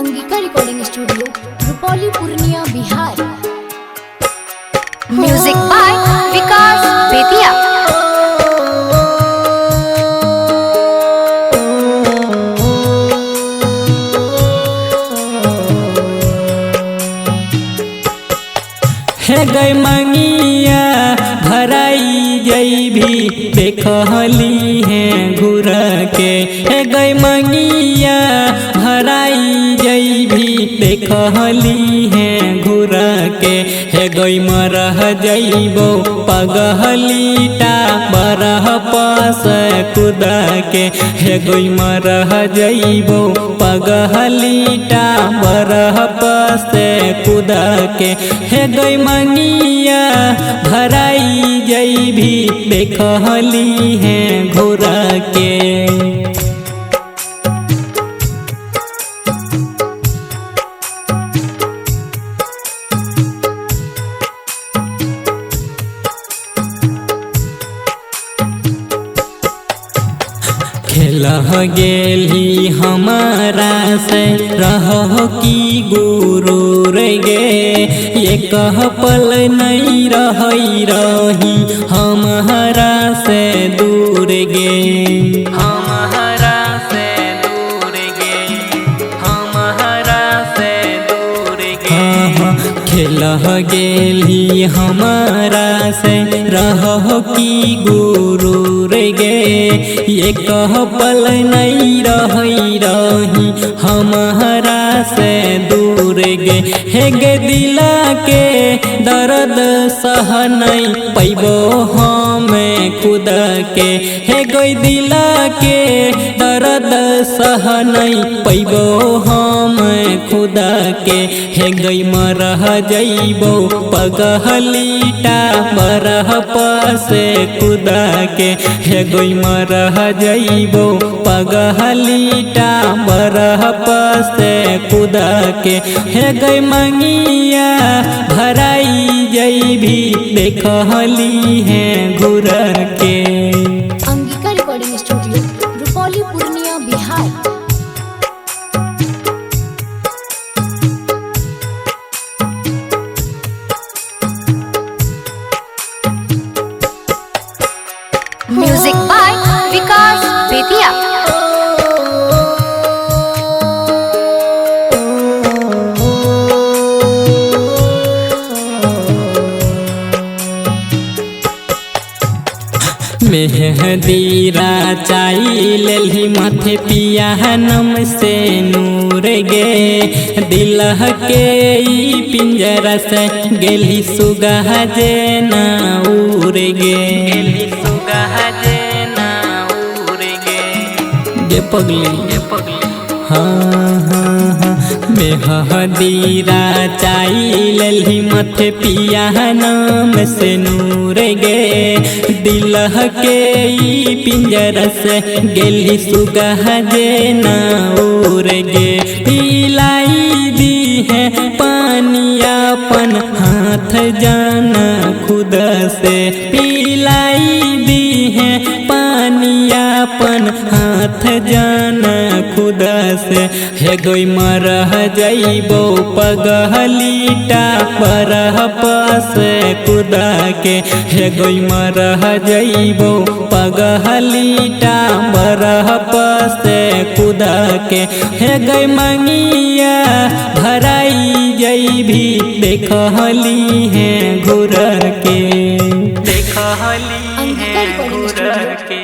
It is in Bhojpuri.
Angika recording studio, Rupauli, Purnia, Bihar. Music by Vikas Bettiah. हे गई मंगिया भराई जई भी देखली है घुर के। हे गई मंगिया भराई जई भी देखली है घुर के। हे गई मरह जइबो पगहलीटा बरह पास कुद के। हे गई मरह जइबो पगहलीटा बरह पास कुद के। हे गई मंगिया भराई जई भी देखली है घुर के। खेलह गेली हमारा से रहो की गुरु रे गे। ये कह पल नहीं रही हमारा से दूर गे। हमारा से दूर गे, हमारा से दूर गे। खेलह गेली हमारा से रहो की गुरु रे गे। ये कह पल नहीं रही हमारा से दूर गे। हे गे दिला के दर्द सह नहीं पैबो हमें खुद के। हे गई दिला के दर्द सह नहीं पैबो हमें खुद के। हे गई मरह जइबो पगहलीटा बरह पास कुद के। हे गई मरह जइबो पगहलीटा बरह पास कुद के। हे गई मंगिया भराई जई भी देखली है घुर के। Angika recording studio, Rupauli, Purnia, Bihar. Music by Vikas Bettiah. मेहदीरा चाइल माथे पियानम से नूर गे। दिलह के ई पिंजरा से गेली सुगह जे ना उड़ गे। सुगह जे ना उड़ गे पगली हाँ। मेहदीरा चाइल माथे पियानम से नूर गे। दिलह के ई पिंजरा से गेली सुगह जे ना उड़ गे। पिलाई दी है पानी अपन हाथ जाना खुद से। पिलाई दी है पानी अपन हाथ जाना खुद से। हे गई मरह जइबो पगहलीटा बरह पास कुद के। हे गई मरह जइबो पगहलीटा बरह पास कुद के। हे गई मंगिया भराई जई भी देखली है घुर के। देखली है घुर के।